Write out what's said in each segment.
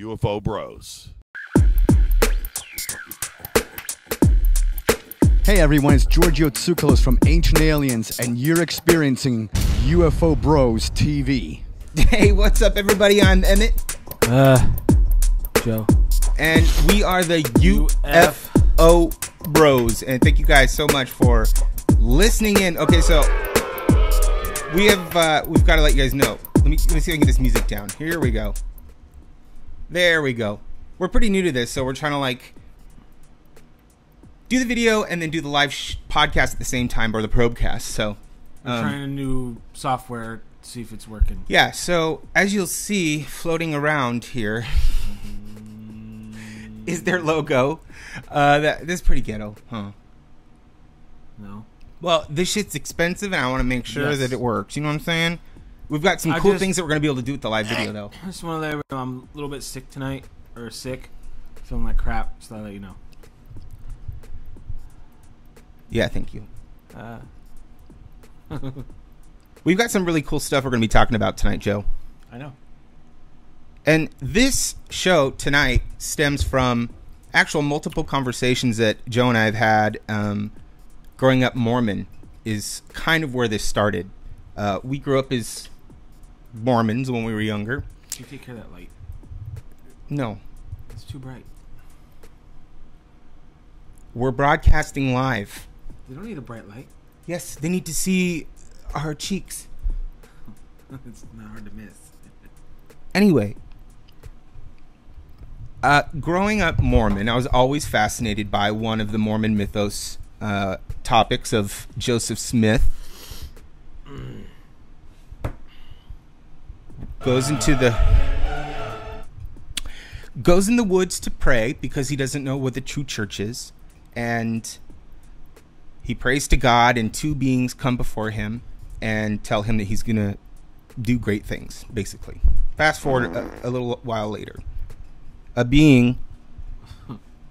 UFO Bros. Hey everyone, it's Giorgio Tsoukalos from Ancient Aliens, and you're experiencing UFO Bros TV. Hey, what's up, everybody? I'm Emmett. Joe. And we are the UFO Bros. And thank you guys so much for listening in. Okay, so we've got to let you guys know. Let me see if I can get this music down. Here we go. There we go. We're pretty new to this, so we're trying to like do the video and then do the live podcast at the same time, or the probecast. So I'm trying a new software to see if it's working. Yeah, so as you'll see floating around here is their logo. This is pretty ghetto, huh? No. Well, this shit's expensive, and I want to make sure that it works. You know what I'm saying? We've got some cool things that we're going to be able to do with the live video, though. I just want to let everyone know I'm a little bit sick tonight, or sick, feeling like crap, so I'll let you know. Yeah, thank you. We've got some really cool stuff we're going to be talking about tonight, Joe. I know. And this show tonight stems from actual multiple conversations that Joe and I have had. Growing up Mormon is kind of where this started. We grew up as Mormons when we were younger. Can you take care of that light? No. It's too bright. We're broadcasting live. They don't need a bright light. Yes, they need to see our cheeks. It's not hard to miss. Anyway, growing up Mormon, I was always fascinated by one of the Mormon mythos topics of Joseph Smith. Goes in the woods to pray because he doesn't know what the true church is, and he prays to God, and two beings come before him and tell him that he's gonna do great things. Basically, fast forward a little while later, a being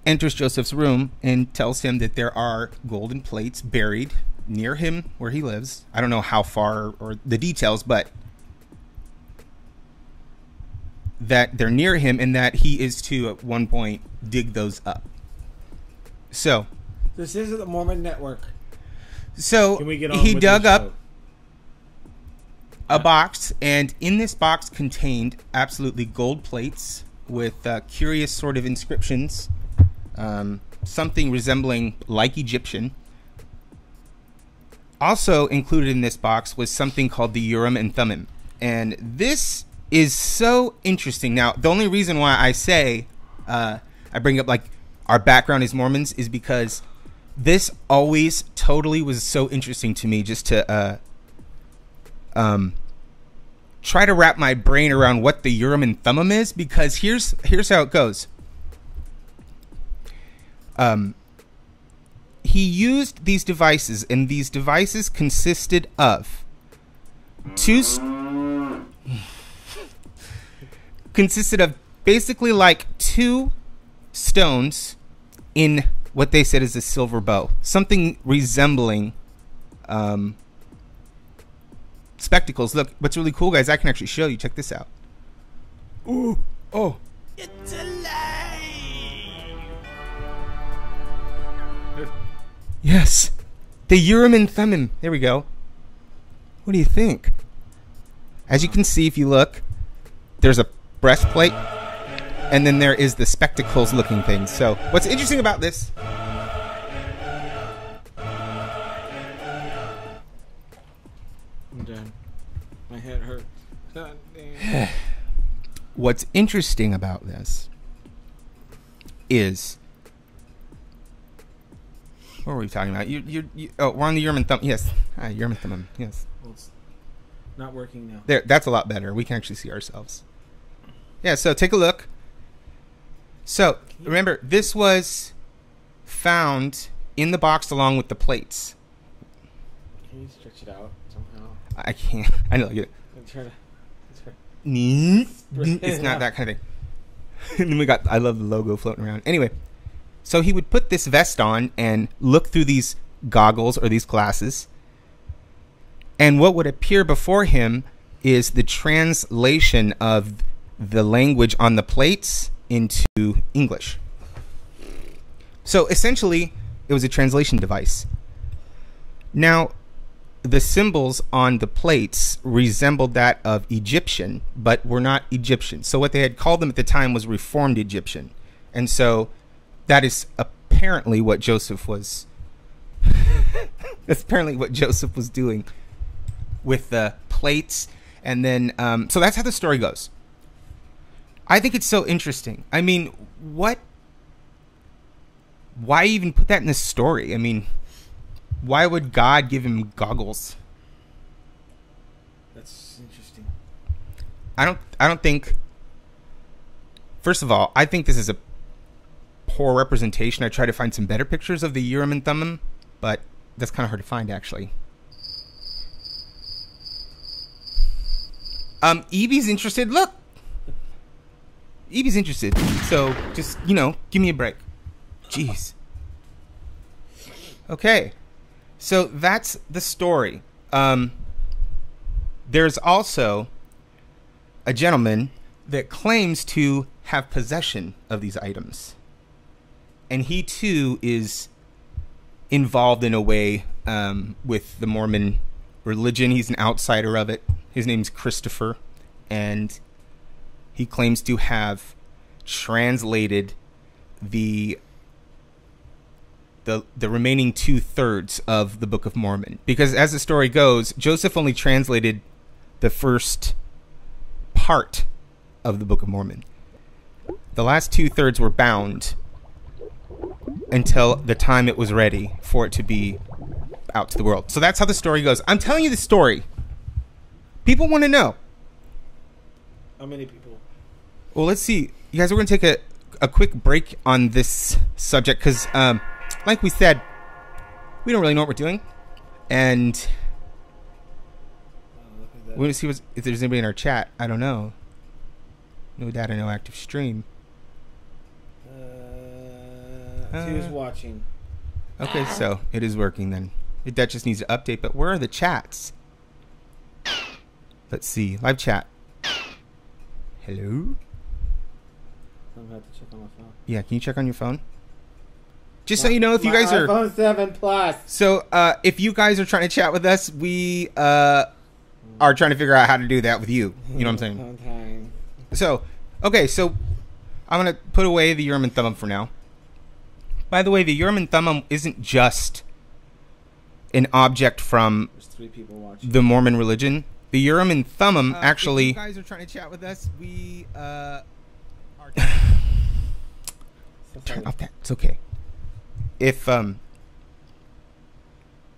enters Joseph's room and tells him that there are golden plates buried near him where he lives. I don't know how far or the details, but that they're near him and that he is to, at one point, dig those up. So this is the Mormon Network. So he dug up a box, and in this box contained absolutely gold plates with curious sort of inscriptions, something resembling like Egyptian. Also included in this box was something called the Urim and Thummim. And this is so interesting. Now, the only reason why I say I bring up like our background as Mormons is because this always totally was so interesting to me, just to try to wrap my brain around what the Urim and Thummim is, because here's how it goes. He used these devices, and these devices consisted of basically like two stones in what they said is a silver bow, something resembling spectacles. Look, what's really cool, guys, I can actually show you. Check this out. Ooh, oh, it's alive. Yes, the Urim and Thummim. There we go. What do you think? As you can see, if you look, there's a breastplate, and then there is the spectacles looking thing. So what's interesting about this, I'm done. My head hurts. God damn. What's interesting about this is, what were we talking about? Oh, we're on the Urim and Thummim. Yes, Urim and Thummim. Yes. Well, it's not working now. There, that's a lot better. We can actually see ourselves. Yeah, so take a look. So, remember, this was found in the box along with the plates. Can you stretch it out somehow? I can't. I know. Get it. It's not that kind of thing. And then I love the logo floating around. Anyway, so he would put this vest on and look through these goggles or these glasses, and what would appear before him is the translation of the language on the plates into English. So essentially, it was a translation device. Now, the symbols on the plates resembled that of Egyptian, but were not Egyptian. So what they had called them at the time was Reformed Egyptian. And so that is apparently what Joseph was that's apparently what Joseph was doing with the plates. And then so that's how the story goes. I think it's so interesting. I mean, why even put that in the story? I mean, why would God give him goggles? That's interesting. I don't think. First of all, I think this is a poor representation. I tried to find some better pictures of the Urim Thummim, but that's kind of hard to find, actually. Evie's interested. Look, Evie's interested. So just, give me a break. Jeez. Okay. So that's the story. There's also a gentleman that claims to have possession of these items. And he too is involved in a way with the Mormon religion. He's an outsider of it. His name's Christopher. And he claims to have translated the remaining 2/3 of the Book of Mormon, because as the story goes, Joseph only translated the first part of the Book of Mormon. The last 2/3 were bound until the time it was ready for it to be out to the world. So that's how the story goes. I'm telling you the story. People want to know. How many people? Well, let's see. You guys, we're going to take a quick break on this subject because like we said, we don't really know what we're doing, and we want to see if there's anybody in our chat. I don't know. No data, no active stream. Who's watching? Okay, so it is working then. That just needs to update. But where are the chats? Let's see. Live chat. Hello? I'm gonna have to check on my phone. Yeah, can you check on your phone? Just so you know, if you guys are iPhone 7 Plus. So, if you guys are trying to chat with us, we are trying to figure out how to do that with you. You know what I'm saying? Okay. So, okay, so I'm gonna put away the Urim Thummim for now. By the way, the Urim Thummim isn't just an object from There's 3 people watching. the Mormon religion. The Urim Thummim actually. If you guys are trying to chat with us, we are. Turn off that. It's okay. If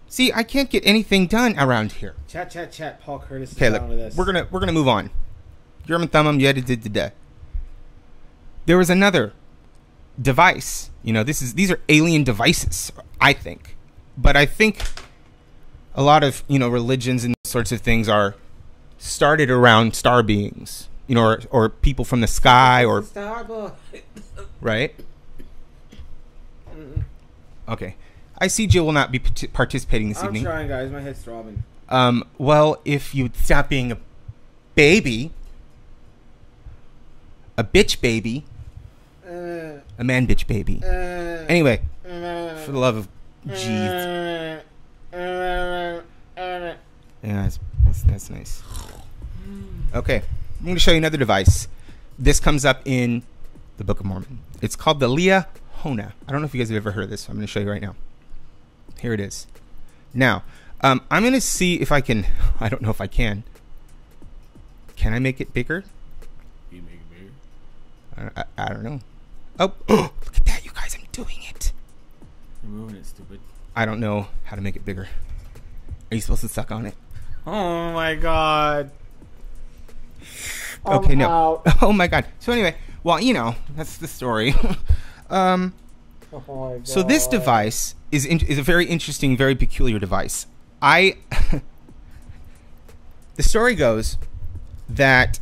see, I can't get anything done around here. Chat. Paul Curtis is Okay, down look, with us. we're gonna move on. Urim Thummim, yada. There was another device. These are alien devices, I think. But I think a lot of religions and sorts of things are started around star beings, or people from the sky, or Starbucks. right. Okay. I see Jill will not be participating this evening. I'm trying, guys. My head's throbbing. Well, if you'd stop being a baby, a bitch baby, a man bitch baby. Anyway, for the love of jeez. Yeah, that's nice. Okay, I'm going to show you another device. This comes up in the Book of Mormon. It's called the Liahona. I don't know if you guys have ever heard of this, so I'm going to show you right now. Here it is. Now, I'm going to see if I can. I don't know if I can. Can I make it bigger? Can you make it bigger? I don't know. Oh, look at that, you guys. I'm doing it. You're moving it, stupid. I don't know how to make it bigger. Are you supposed to suck on it? Oh my god. Okay, no. Out. Oh my god. So anyway, well, that's the story. Oh my God. So this device is a very interesting, very peculiar device. The story goes that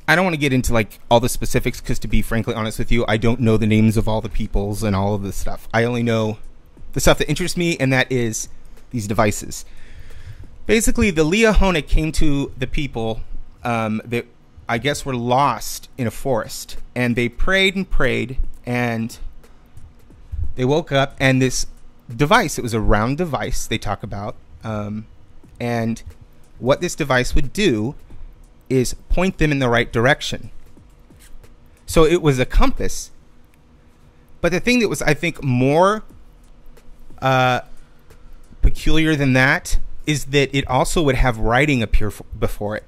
I don't want to get into like all the specifics because, to be frankly honest with you, I don't know the names of all the peoples and all of this stuff. I only know the stuff that interests me, and that is these devices. Basically, the Liahona came to the people that I guess, were lost in a forest. And they prayed and prayed, and they woke up, and this device, it was a round device they talk about, and what this device would do is point them in the right direction. So it was a compass. But the thing that was, I think, more peculiar than that is that it also would have writing appear before it.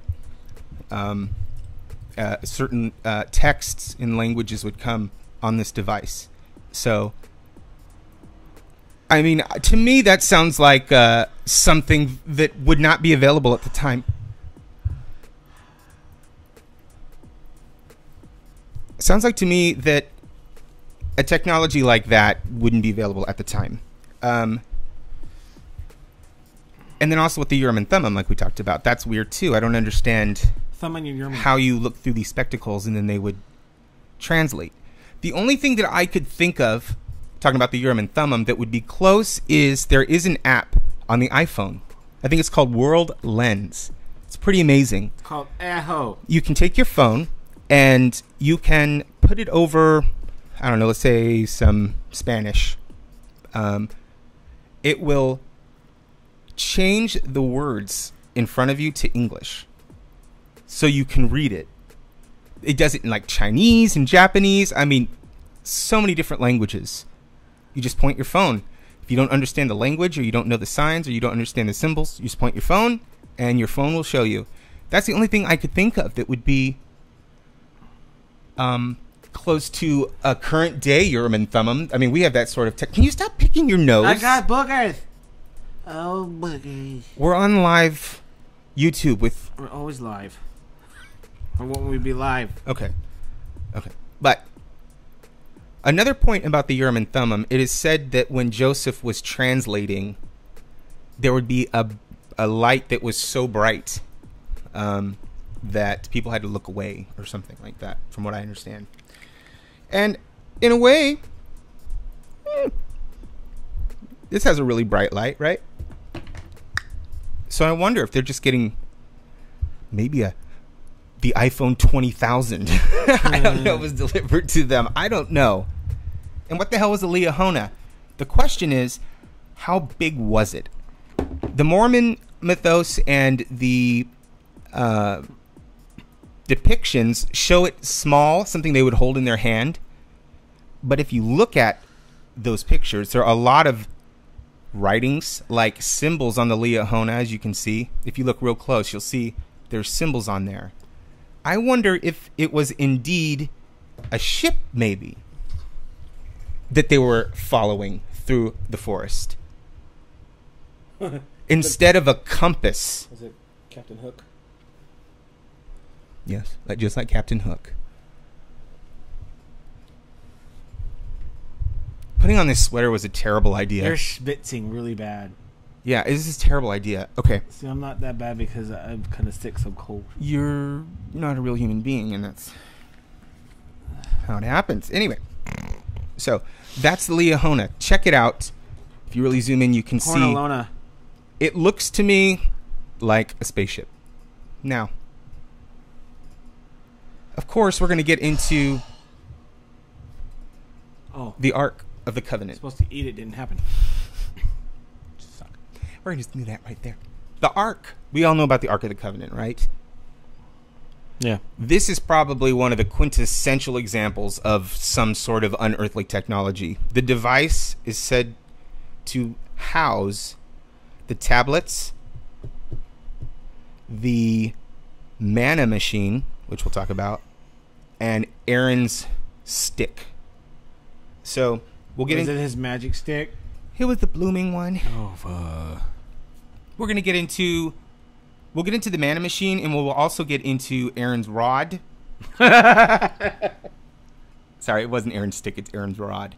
Certain texts in languages would come on this device. So, I mean, to me, that sounds like something that would not be available at the time. Sounds like to me that a technology like that wouldn't be available at the time. And then also with the Urim and Thummim, like we talked about, that's weird too. I don't understand how you look through these spectacles and then they would translate. The only thing that I could think of, talking about the Urim and Thummim, that would be close is there is an app on the iPhone. I think it's called World Lens. It's pretty amazing. It's called Aho. You can take your phone and you can put it over, I don't know, let's say some Spanish. It will change the words in front of you to English so you can read it. It does it in like Chinese and Japanese. I mean, so many different languages. You just point your phone. If you don't understand the language, or you don't know the signs, or you don't understand the symbols, you just point your phone and your phone will show you. That's the only thing I could think of that would be close to a current day Urim and Thummim. I mean, we have that sort of tech. Can you stop picking your nose? I got boogers. Oh, boogers. We're on live YouTube with... We're always live. Or won't we be live? Okay. Okay. But another point about the Urim and Thummim, it is said that when Joseph was translating, there would be a light that was so bright that people had to look away or something like that, from what I understand. And in a way, this has a really bright light, right? So I wonder if they're just getting maybe the iPhone 20,000. I don't know, was delivered to them. I don't know. And what the hell was a Liahona? The question is, how big was it? The Mormon mythos and the depictions show it small, something they would hold in their hand. But if you look at those pictures, there are a lot of writings, like symbols on the Liahona, as you can see. If you look real close, you'll see there's symbols on there. I wonder if it was indeed a ship, maybe, that they were following through the forest. Instead of a compass. Was it Captain Hook? Yes, just like Captain Hook. Putting on this sweater was a terrible idea. You're schwitzing really bad. Yeah, this is a terrible idea. Okay. See, I'm not that bad because I'm kind of sick, so cold. You're not a real human being, and that's how it happens. Anyway, so that's the Liahona. Check it out. If you really zoom in, you can see. It looks to me like a spaceship. Now, of course, we're going to get into the Ark of the Covenant. Supposed to eat it, didn't happen. We're going to do that right there. The Ark. We all know about the Ark of the Covenant, right? Yeah. This is probably one of the quintessential examples of some sort of unearthly technology. The device is said to house the tablets, the Manna machine, which we'll talk about, and Aaron's stick. So we'll get into... Is it his magic stick? It was the blooming one. Oh, fuck. We're going to get into... We'll get into the Manna machine, and we'll also get into Aaron's rod. Sorry, it wasn't Aaron's stick. It's Aaron's rod.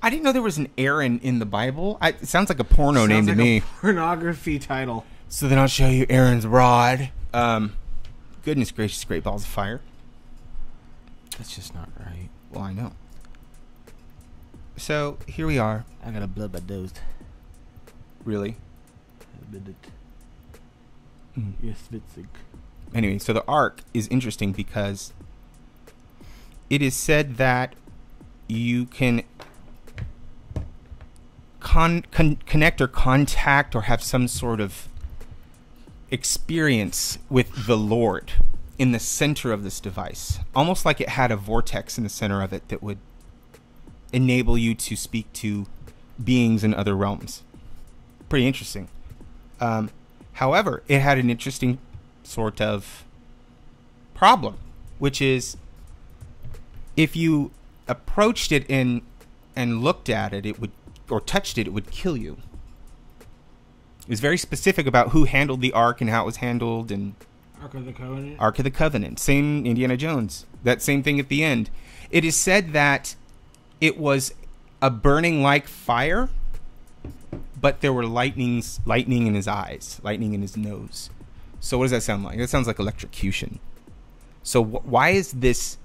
I didn't know there was an Aaron in the Bible. It sounds like a porno name to me. Pornography title. So then I'll show you Aaron's rod. Goodness gracious, great balls of fire. That's just not right. Well, I know. So here we are. I got a blood by dosed. Really? I did it. Mm. Yes, witzig. anyway, so the ark is interesting because it is said that you can connect or contact or have some sort of experience with the Lord in the center of this device, almost like it had a vortex in the center of it that would enable you to speak to beings in other realms. Pretty interesting. However, it had an interesting sort of problem, which is if you approached it and looked at it, it would, or touched it, it would kill you. It was very specific about who handled the ark and how it was handled, and Ark of the Covenant. Ark of the Covenant. Same Indiana Jones. That same thing at the end. It is said that it was a burning like fire, but there were lightning in his eyes, lightning in his nose. So what does that sound like? That sounds like electrocution. So why is this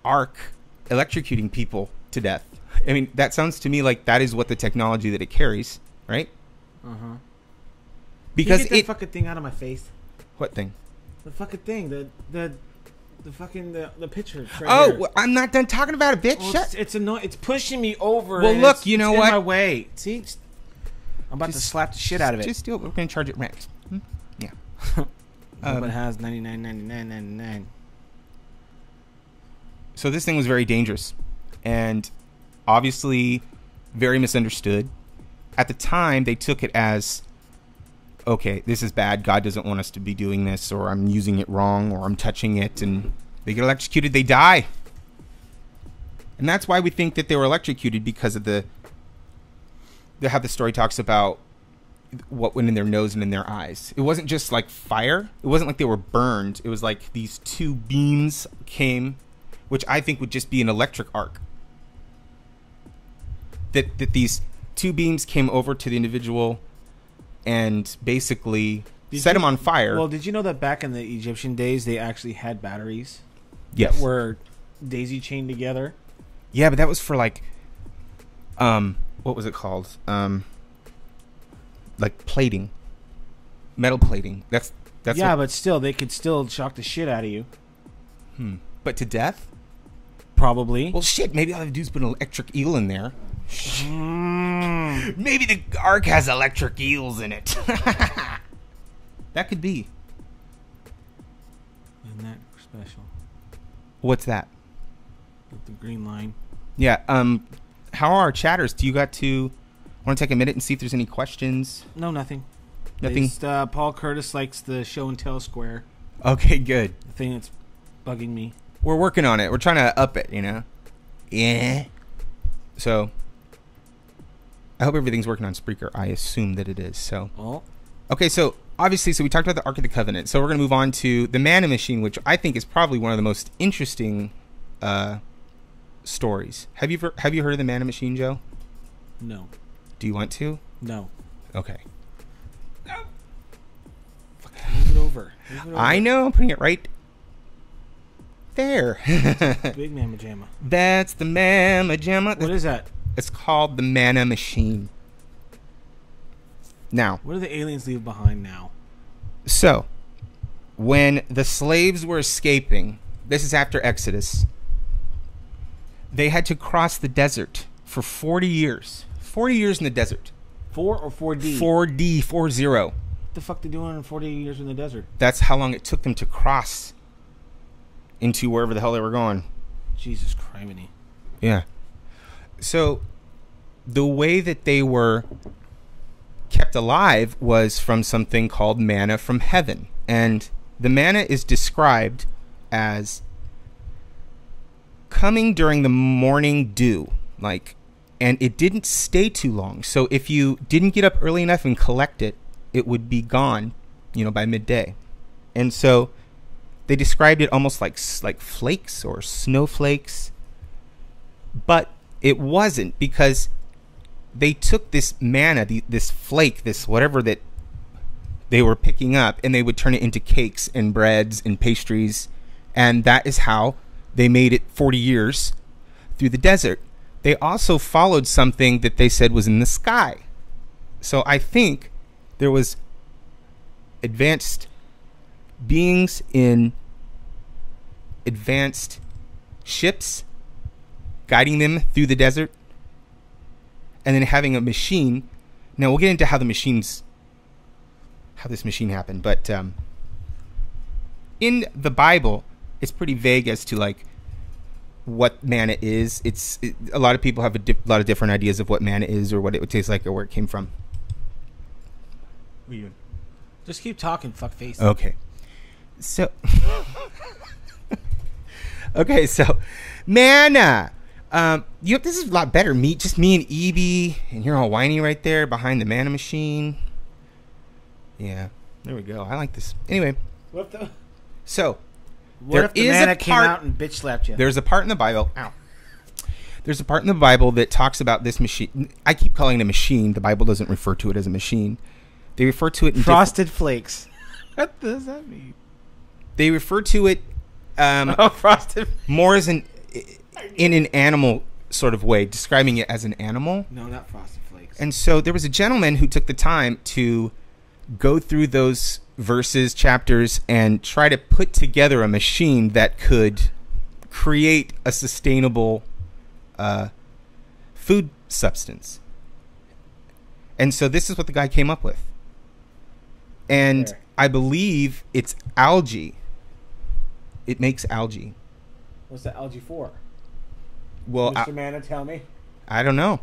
ark electrocuting people to death? I mean, that sounds to me like that is what the technology that it carries, right? Uh-huh. Because Can you get that fucking thing out of my face? What thing? The fucking thing. The fucking the picture. It's right Oh, here. well, I'm not done talking about it, bitch. Well, Shut. it's annoying. It's pushing me over. Well, and look, it's, you know it's what? in my way. See, I'm about to Just- slap the shit out of it. Just steal it. We're going to charge it rent. Yeah. But it has 99.99.99. So this thing was very dangerous and obviously very misunderstood. At the time, they took it as, okay, this is bad. God doesn't want us to be doing this, or I'm using it wrong, or I'm touching it, and they get electrocuted, they die. And that's why we think that they were electrocuted, because of how the story talks about what went in their nose and in their eyes. It wasn't just like fire. It wasn't like they were burned. It was like these two beams came, which I think would just be an electric arc. That these two beams came over to the individual and basically set him on fire. Well, did you know that back in the Egyptian days, they actually had batteries Yes. that were daisy chained together? Yeah, but that was for like, what was it called? Like plating, metal plating. That's yeah, what, but still, they could still shock the shit out of you. but to death. Probably. Well, shit. Maybe all they do is put an electric eel in there. Maybe the ark has electric eels in it. That could be. Isn't that special? What's that? With the green line. Yeah. How are our chatters? Do you got to want to take a minute and see if there's any questions? No, nothing. Nothing. Just, Paul Curtis likes the show and tell square. Okay, good. The thing that's bugging me. We're working on it. We're trying to up it, you know? Yeah. So, I hope everything's working on Spreaker. I assume that it is. So, Oh. okay, so obviously, we talked about the Ark of the Covenant. So we're going to move on to the Manna Machine, which I think is probably one of the most interesting stories. Have you heard of the Manna Machine, Joe? No. Do you want to? No. Okay. Move it over. Move it over. I know. I'm putting it right there. Big Mamma Jamma. That's the Mamma Jamma. What is that? It's called the Manna Machine. Now, What do the aliens leave behind now? so when the slaves were escaping, this is after Exodus, they had to cross the desert for 40 years. 40 years in the desert. 4 or 4D? 4D, 40. What the fuck they doing in 40 years in the desert? That's how long it took them to cross into wherever the hell they were going. Jesus criminy. Yeah. So the way that they were kept alive was from something called manna from heaven. And the manna is described as coming during the morning dew, and it didn't stay too long. So if you didn't get up early enough and collect it, it would be gone, by midday. And so they described it almost like flakes or snowflakes, but it wasn't, because they took this manna, this flake, this whatever that they were picking up, and they would turn it into cakes and breads and pastries, and that is how they made it 40 years through the desert. They also followed something that they said was in the sky. So I think there was advanced beings in advanced ships guiding them through the desert, and then having a machine. Now we'll get into how this machine happened, but in the Bible, it's pretty vague as to like what manna is. A lot of people have a lot of different ideas of what manna is, or what it would taste like, or where it came from. What are you doing? Just keep talking, fuckface. Okay. So, so manna. This is a lot better. Just me and Evie, and you're all whiny right there behind the manna machine. Yeah, there we go. I like this. Anyway, What the? so What if the manna came out and bitch slapped you? There's a part in the Bible. Ow. There's a part in the Bible that talks about this machine. I keep calling it a machine. The Bible doesn't refer to it as a machine. They refer to it in Frosted Flakes. What does that mean? They refer to it Frosted. more as in an animal sort of way, describing it as an animal. No, not Frosted Flakes. And so there was a gentleman who took the time to go through those verses, chapters, and try to put together a machine that could create a sustainable food substance. And so this is what the guy came up with. And There. I believe it's algae. It makes algae. What's the algae for? Well, Mr. Manna, tell me. I don't know.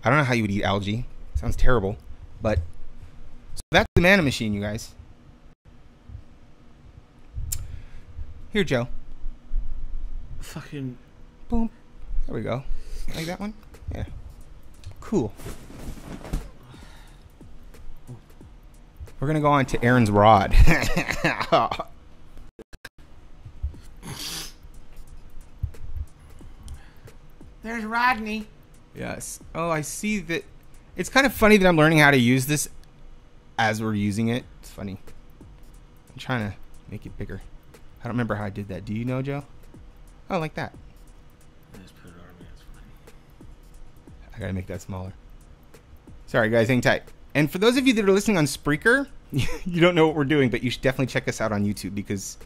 I don't know how you would eat algae. Sounds terrible. But so that's the manna machine, you guys. Here, Joe. Fucking. Boom. There we go. Like that one? Yeah. Cool. We're going to go on to Aaron's rod. There's Rodney. Yes. Oh, I see that. It's kind of funny that I'm learning how to use this as we're using it. It's funny. I'm trying to make it bigger. I don't remember how I did that. Do you know, Joe? Oh, like that. I just put it on me. It's funny. I gotta make that smaller. Sorry, guys. Hang tight. And for those of you that are listening on Spreaker, you don't know what we're doing, but you should definitely check us out on YouTube because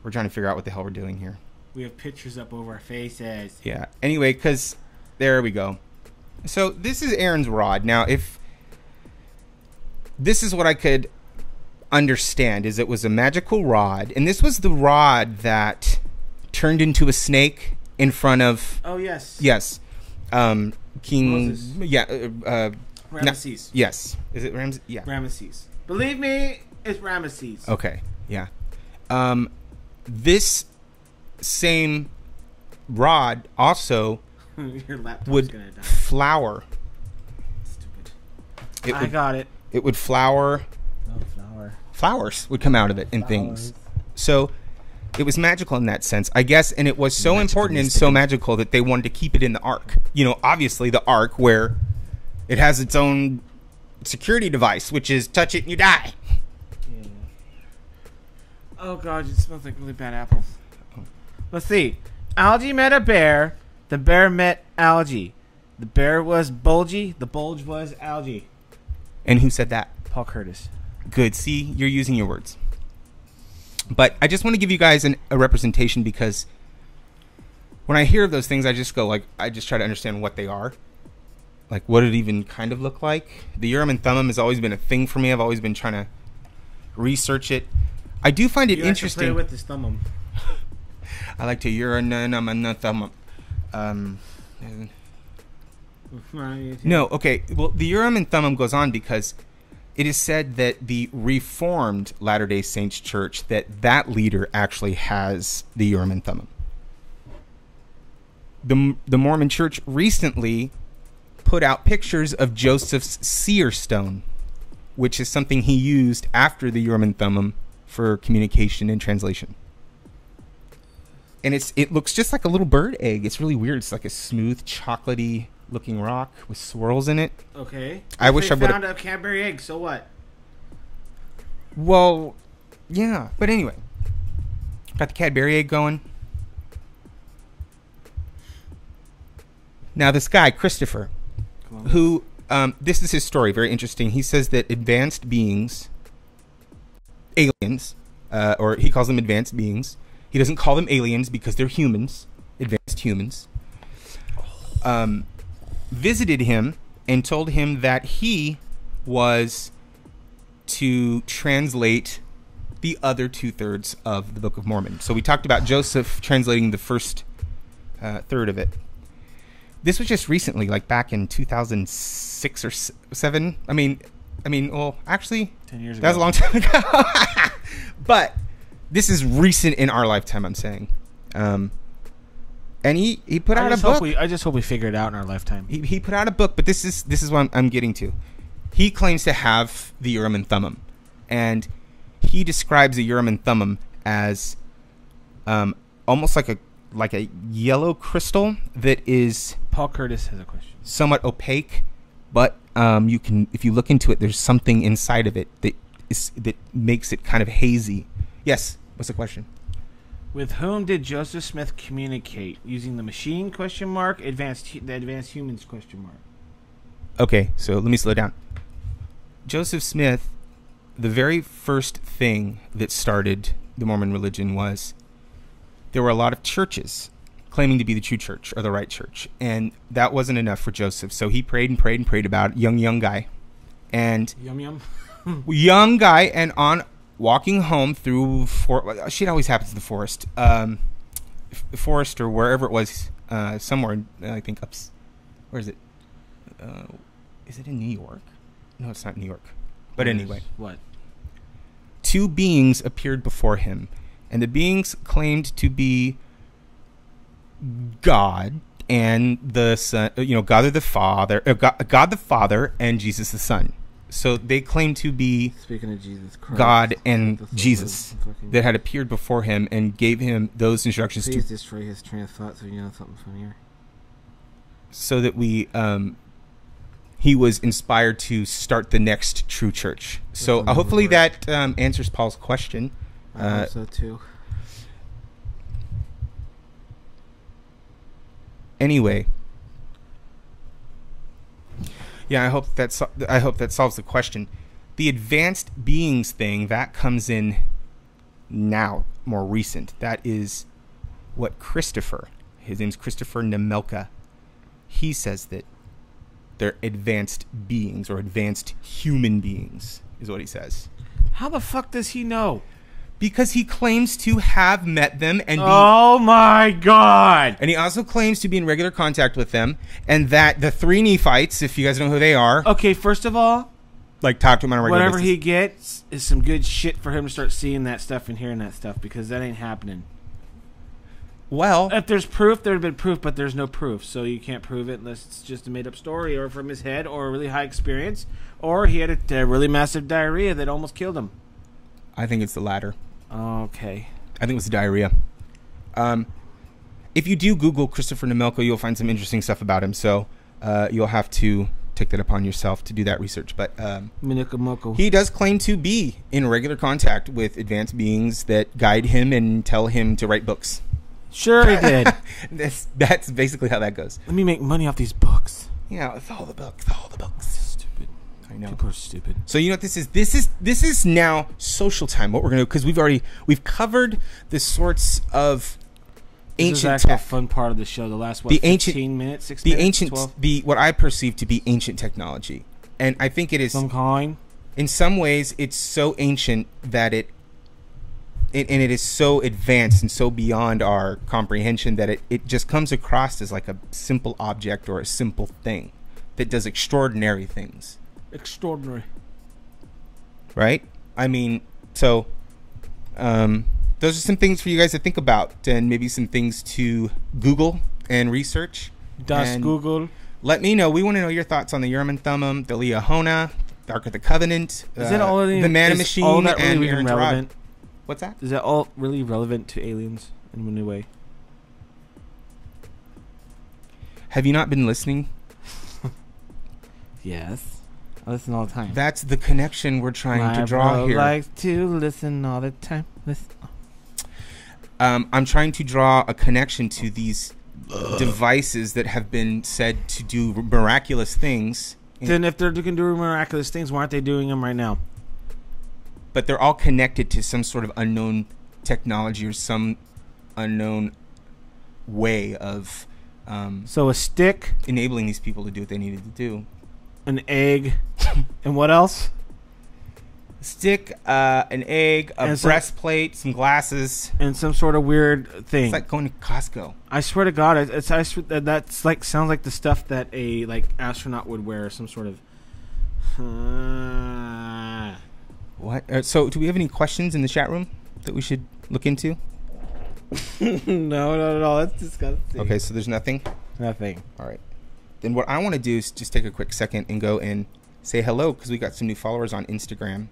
we're trying to figure out what the hell we're doing here. We have pictures up over our faces. Yeah. Anyway, because there we go. So this is Aaron's rod. Now, if this is what I could understand, is it was a magical rod, and this was the rod that turned into a snake in front of Oh, yes. King. Moses. Yeah. Ramesses. Yes. Is it Ramses? Yeah. Ramesses. Believe me, it's Ramesses. Okay. Yeah. This same rod also Your laptop's would gonna die. flower. Stupid. I got it. It would flower. Oh, flower. Flowers would come out of it and things. So it was magical in that sense, I guess, and it was so important and so magical that they wanted to keep it in the ark. You know, obviously the ark where it has its own security device, which is touch it and you die. Yeah. Oh god, it smells like really bad apples. Let's see. Algae met a bear. The bear met algae. The bear was bulgy. The bulge was algae. And who said that? Paul Curtis. Good. See, you're using your words. But I just want to give you guys a representation because when I hear of those things, I just go I just try to understand what they are. Like what it even kind of look like. The Urim Thummim has always been a thing for me. I've always been trying to research it. I do find it interesting. You like to play with this thumb. I like to Urim Thummim. No, okay. Well, the Urim and Thummim goes on because it is said that the Reformed Latter-day Saints Church, that leader actually has the Urim and Thummim. The Mormon Church recently put out pictures of Joseph's seer stone, which is something he used after the Urim and Thummim for communication and translation. And it looks just like a little bird egg. It's really weird. It's like a smooth, chocolatey looking rock with swirls in it. Okay. I wish I would found a Cadbury egg. So what? Well, yeah. But anyway, got the Cadbury egg going. Now this guy, Christopher, who this is his story. Very interesting. He says that advanced beings, aliens, or he calls them advanced beings. He doesn't call them aliens because they're humans, advanced humans. Visited him and told him that he was to translate the other 2/3 of the Book of Mormon. So we talked about Joseph translating the first third of it. This was just recently, like back in 2006 or 7. I mean, well, actually, 10 years ago. That was a long time ago. But this is recent in our lifetime, I'm saying. And he put out a book. I just hope we figure it out in our lifetime. He put out a book, but this is what I'm getting to. He claims to have the Urim and Thummim, and he describes the Urim and Thummim as almost like a yellow crystal that is Paul Curtis has a question. somewhat opaque, but you can, if you look into it, there's something inside of it that makes it kind of hazy. Yes, what's the question? With whom did Joseph Smith communicate? Using the machine ? The advanced humans ? Okay, so let me slow down. Joseph Smith, the very first thing that started the Mormon religion was there were a lot of churches claiming to be the true church or the right church, and that wasn't enough for Joseph. So he prayed and prayed and prayed about it. Young guy, and young guy, and on walking home through shit always happens in the forest, forest or wherever it was, somewhere I think where is it? Is it in New York? No, it's not New York. But anyway, what? 2 beings appeared before him, and the beings claimed to be God and the Son. God the Father, God the Father, and Jesus the Son. So they claimed to be, speaking of Jesus Christ, God and Jesus that had appeared before him and gave him those instructions. Please destroy his train of thought so you know something funnier. So that he was inspired to start the next true church. So hopefully that answers Paul's question. I hope so too. Anyway, yeah, I hope that solves the question. The advanced beings thing that comes in now, more recent. That is what Christopher, his name's Christopher Nemelka, he says that they're advanced beings or advanced human beings is what he says. How the fuck does he know? Because he claims to have met them and oh my god! And he also claims to be in regular contact with them, and that the 3 Nephites, if you guys know who they are, okay, first of all, like talk to him on a regular whatever basis. he gets is some good shit for him to start seeing that stuff and hearing that stuff, because that ain't happening. Well, if there's proof, there'd been proof, but there's no proof, so you can't prove it unless it's just a made-up story, or from his head, or a really high experience, or he had a really massive diarrhea that almost killed him. I think it's the latter. Okay. I think it was the diarrhea. If you do Google Christopher Nemelka, you'll find some interesting stuff about him. So you'll have to take that upon yourself to do that research. But he does claim to be in regular contact with advanced beings that guide him and tell him to write books. Sure he did. That's basically how that goes. Let me make money off these books. Yeah, it's all the books. Stupid. I know. People are stupid. So you know what this is? This is now social time. What we're gonna do, because we've covered the sorts of ancient this is actually a fun part of the show. The last 15 minutes, 6 minutes, 12? What I perceive to be ancient technology, and I think it is some kind. In some ways, it's so ancient that it is so advanced and so beyond our comprehension that it just comes across as like a simple object or a simple thing that does extraordinary things. Extraordinary. Right? I mean, so those are some things for you guys to think about, and maybe some things to Google and research. Google. Let me know. We want to know your thoughts on the Urim Thummim, the Liahona, the Ark of the Covenant, is that all the Manna machine, all that really and even relevant? What's that? Is that all really relevant to aliens in a new way? Have you not been listening? Yes. I listen all the time. That's the connection we're trying to draw here. I like to listen all the time. Listen. I'm trying to draw a connection to these devices that have been said to do miraculous things. Then if they're going to do miraculous things, why aren't they doing them right now? but they're all connected to some sort of unknown technology or some unknown way of So a stick, enabling these people to do what they needed to do. an egg, and what else? Stick, an egg, a And breastplate, some glasses. And some sort of weird thing. It's like going to Costco. I swear to God, that's like sounds like the stuff that a like astronaut would wear. Some sort of. What? So, do we have any questions in the chat room that we should look into? No. That's disgusting. Okay, so there's nothing. Nothing. All right. Then what I want to do is just take a quick second and go and say hello because we got some new followers on Instagram.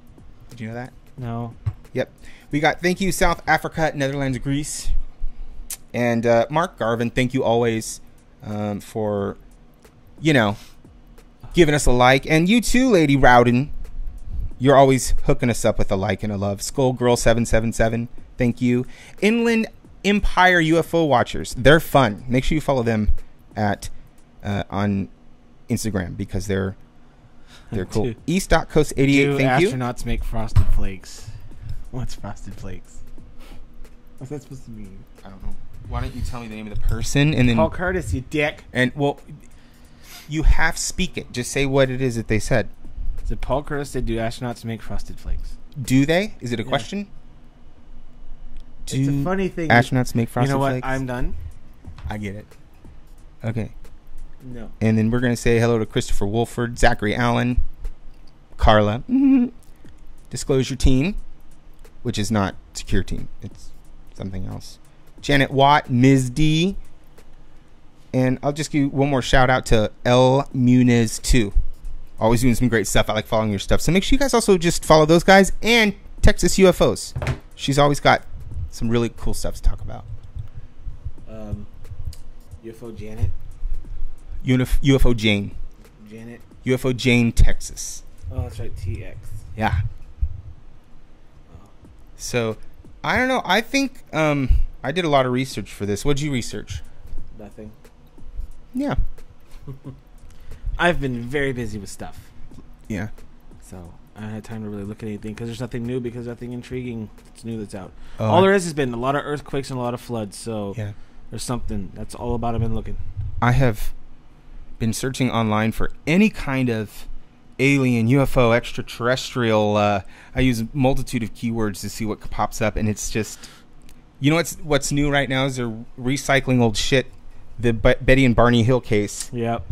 Did you know that? No. Yep. We got thank you South Africa, Netherlands, Greece, and Mark Garvin. Thank you always for, giving us a like. And you too, Lady Rowden. You're always hooking us up with a like and a love. Skullgirl777. Thank you. Inland Empire UFO Watchers. They're fun. Make sure you follow them on Instagram because they're cool. East.Coast 88. Do Thank you. astronauts make frosted flakes? What's frosted flakes? What's that supposed to mean? I don't know. Why don't you tell me the name of the person and then Paul Curtis, you dick. and well, you half speak it. Just say what it is that they said. Is it Paul Curtis that do astronauts make frosted flakes? Do they? Is it a Yeah. question? It's a funny thing. Astronauts make frosted You know what? flakes? I'm done. I get it. Okay. No. And then we're going to say hello to Christopher Wolford, Zachary Allen, Carla, Disclosure Team, which is not Secure Team. It's something else. Janet Watt, Ms. D. And I'll just give one more shout out to L. Muniz, too. Always doing some great stuff. I like following your stuff. So make sure you guys also just follow those guys and Texas UFOs. She's always got some really cool stuff to talk about. UFO Janet. UFO Jane. Janet. UFO Jane, Texas. Oh, that's right. TX. Yeah. So, I don't know. I think I did a lot of research for this. What'd you research? Nothing. Yeah. I've been very busy with stuff, Yeah. so I haven't had time to really look at anything because there's nothing new, because nothing intriguing that's new that's out. Oh, All there is has been a lot of earthquakes and a lot of floods, so Yeah. there's something. That's all about I've been looking. I have been searching online for any kind of alien, UFO, extraterrestrial. I use a multitude of keywords to see what pops up, and it's just, what's new right now is they're recycling old shit. The Betty and Barney Hill case. Yep.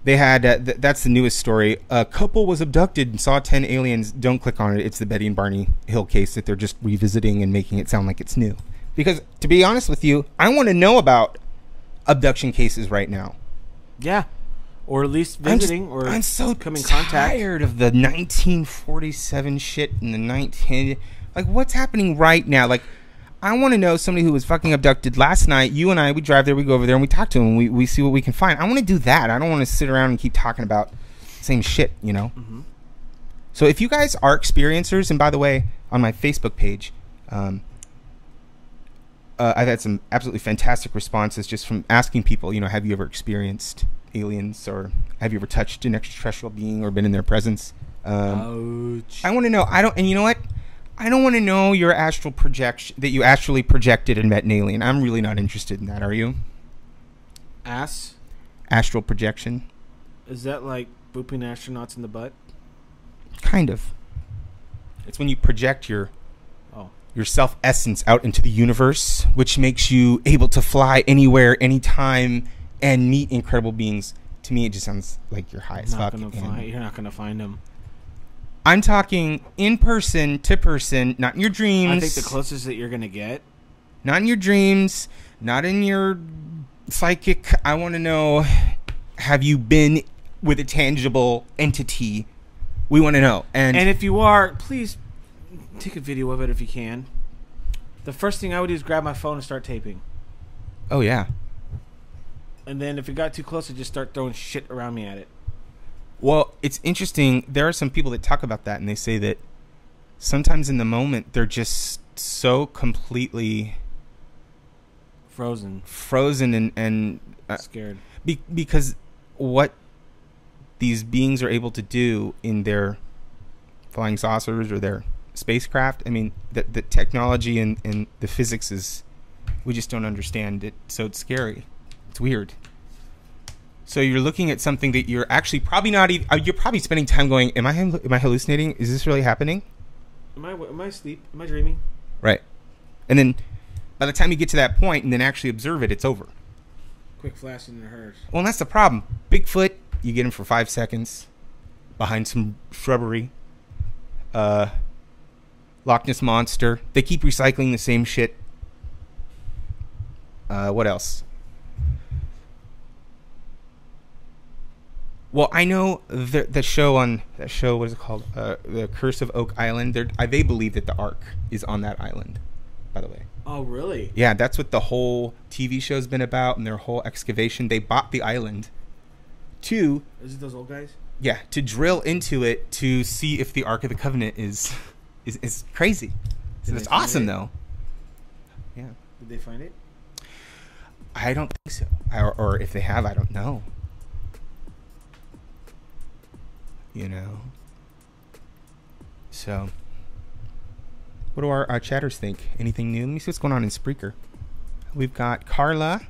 They had that's the newest story. A couple was abducted and saw 10 aliens. Don't click on it. It's the Betty and Barney Hill case that they're just revisiting and making it sound like it's new. Because to be honest with you, I want to know about abduction cases right now. Yeah. Or at least visiting I'm so come in contact. tired of the 1947 shit and the 19 like what's happening right now. Like I want to know somebody who was fucking abducted last night. You and I, we drive there, we go over there, and we talk to them, and we see what we can find. I want to do that. I don't want to sit around and keep talking about the same shit, Mm-hmm. So if you guys are experiencers, and by the way, on my Facebook page, I've had some absolutely fantastic responses just from asking people, have you ever experienced aliens, or have you ever touched an extraterrestrial being or been in their presence? Ouch. I want to know. And you know what? I don't want to know your astral projection, that you actually projected and met an alien. I'm really not interested in that. Are you? Astral projection? Is that like booping astronauts in the butt? Kind of. It's when you project your self-essence out into the universe, which makes you able to fly anywhere, anytime, and meet incredible beings. To me, it just sounds like you're high as fuck. You're not going to find them. I'm talking in person to person, not in your dreams. I think the closest that you're going to get. Not in your dreams, not in your psychic. I want to know, have you been with a tangible entity? We want to know. And if you are, please take a video of it if you can. The first thing I would do is grab my phone and start taping. Oh, yeah. And then if it got too close, I'd just start throwing shit around me at it. Well, it's interesting. There are some people that talk about that, and they say that sometimes in the moment, they're just so completely frozen and scared. Because what these beings are able to do in their flying saucers or their spacecraft. I mean, the technology and the physics is, we just don't understand it. So it's scary. It's weird. So you're looking at something that you're actually probably not even, you're probably spending time going, am I hallucinating? Is this really happening? Am I asleep? Am I dreaming? Right. And then by the time you get to that point and then actually observe it, it's over. Quick flash and it hurts. Well, and that's the problem. Bigfoot, you get him for 5 seconds behind some shrubbery. Loch Ness Monster. They keep recycling the same shit. What else? Well, I know the show on that show. What is it called? The Curse of Oak Island. They believe that the Ark is on that island. By the way. Oh, really? Yeah, that's what the whole TV show's been about, and their whole excavation. They bought the island to. Is it those old guys? Yeah, to drill into it to see if the Ark of the Covenant is crazy. So that's awesome, though. Yeah. Did they find it? I don't think so. Or if they have, I don't know. You know. So, what do our chatters think? Anything new? Let me see what's going on in Spreaker. We've got Carla.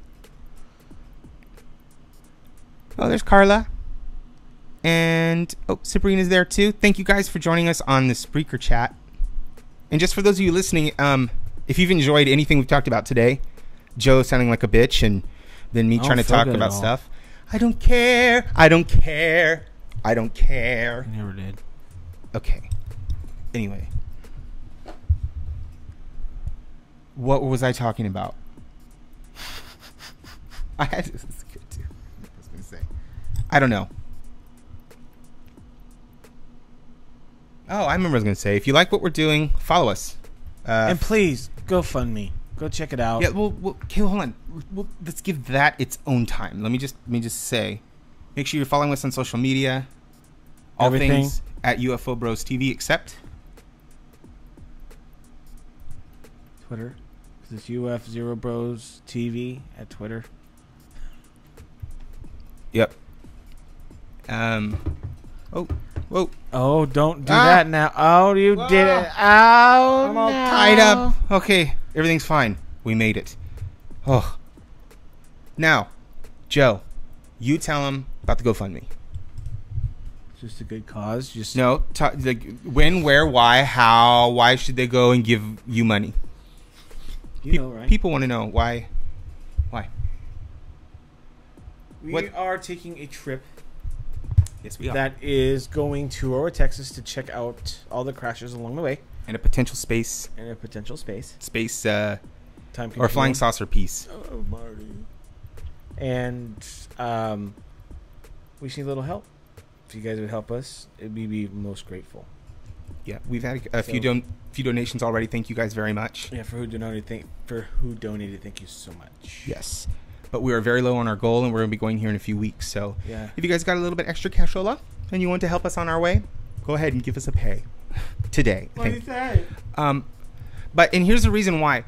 Oh, there's Carla. And, oh, Sabrina's there too. Thank you guys for joining us on the Spreaker chat. And just for those of you listening, if you've enjoyed anything we've talked about today, Joe sounding like a bitch and then me trying to talk about stuff. I don't care. I don't care. I don't care. I never did. Okay. Anyway. What was I talking about? This is good too. I was going to say. I don't know. Oh, I remember what I was going to say. If you like what we're doing, follow us. And please, go fund me. Go check it out. Yeah, okay, hold on. Let's give that its own time. Let me just say, make sure you're following us on social media. All Everything. Things at UFO Bros TV, except Twitter. It's UF0 Bros TV at Twitter. Yep. Oh, whoa. Oh, don't do that now. Oh, you did it. Oh, I'm all tied up. Okay, everything's fine. We made it. Oh. Now, Joe, you tell him about the GoFundMe. Just a good cause. Just no. Like when, where, why, how, why should they go and give you money? You know, right? People want to know why. Why? We are taking a trip. Yes, we are. That is going to Aurora, Texas to check out all the crashes along the way. And a potential space. Space, time or flying saucer piece. Oh, Marty. And we just need a little help. If you guys would help us, we'd be most grateful. Yeah, we've had a few donations already. Thank you guys very much. Yeah, for who donated, thank you so much. Yes. But we are very low on our goal, and we're going to be going here in a few weeks. So yeah. If you guys got a little bit extra cashola and you want to help us on our way, go ahead and give us a pay today. What do you say? But here's the reason why.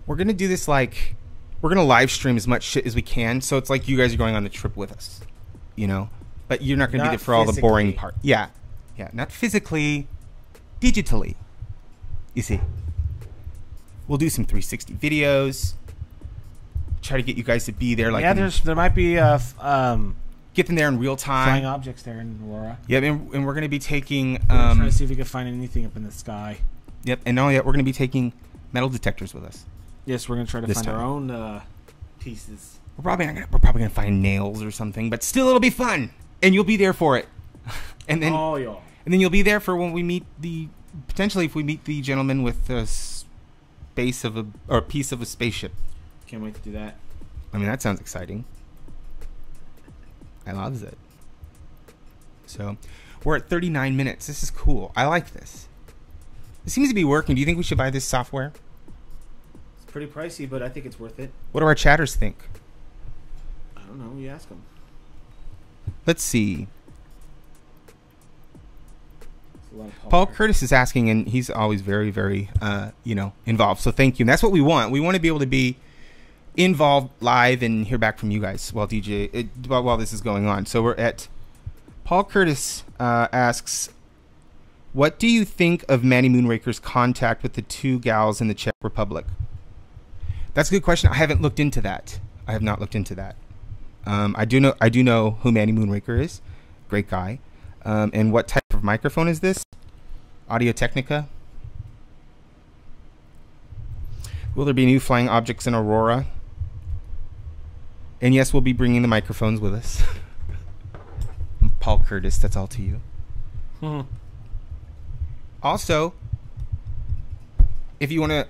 We're going to do this like, we're going to live stream as much shit as we can. So it's like you guys are going on the trip with us, you know? But you're not going to be there for all the boring part. Yeah. Yeah. Not physically, digitally. You see. We'll do some 360 videos. Try to get you guys to be there. Like yeah, there might be get them there in real time. Flying objects there in Aurora. Yep, and we're going to be taking. We're trying to see if we can find anything up in the sky. Yep, and not only that, we're going to be taking metal detectors with us. Yes, we're going to try to find our own pieces. We're probably going to find nails or something, but still, it'll be fun, and you'll be there for it. And then, and then you'll be there for when we meet potentially if we meet the gentleman with a piece of a spaceship. Can't wait to do that. I mean, that sounds exciting. I love it. So, we're at 39 minutes. This is cool. I like this. It seems to be working. Do you think we should buy this software? It's pretty pricey, but I think it's worth it. What do our chatters think? I don't know. You ask them. Let's see. Paul Curtis is asking, and he's always very, very, involved. So thank you. And that's what we want. We want to be able to be involved live and hear back from you guys while while this is going on. So we're at Paul Curtis asks, What do you think of Manny Moonraker's contact with the two gals in the Czech Republic? That's a good question. I haven't looked into that. I have not looked into that. I do know who Manny Moonraker is. Great guy. And what type of microphone is this? Audio Technica. Will there be new flying objects in Aurora? And yes, we'll be bringing the microphones with us. Paul Curtis, that's all to you. Also, if you want to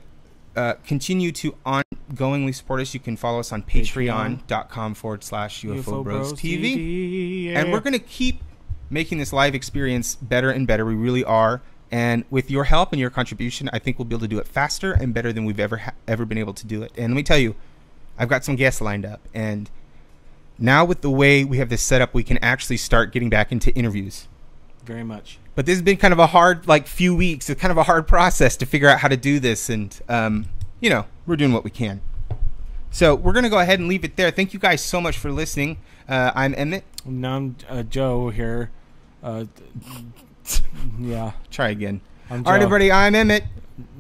continue to ongoingly support us, you can follow us on patreon.com/UFO Bros TV. And we're going to keep making this live experience better and better. We really are. And with your help and your contribution, I think we'll be able to do it faster and better than we've ever been able to do it. And let me tell you, I've got some guests lined up. And now with the way we have this set up, we can actually start getting back into interviews. Very much. But this has been kind of a hard, few weeks. It's kind of a hard process to figure out how to do this. And, we're doing what we can. So we're going to go ahead and leave it there. Thank you guys so much for listening. I'm Emmett. Now I'm Joe here. Yeah. Try again. I'm All right, Joe. everybody. I'm Emmett.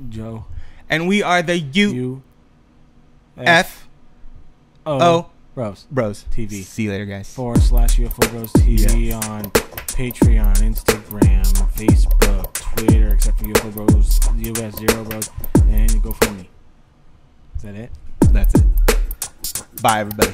Joe. And we are the U-F-O Bros TV. See you later, guys. /UFO Bros TV on Patreon, Instagram, Facebook, Twitter, except for UFO Bros, US Zero Bros, and you go for me. Is that it? That's it. Bye, everybody.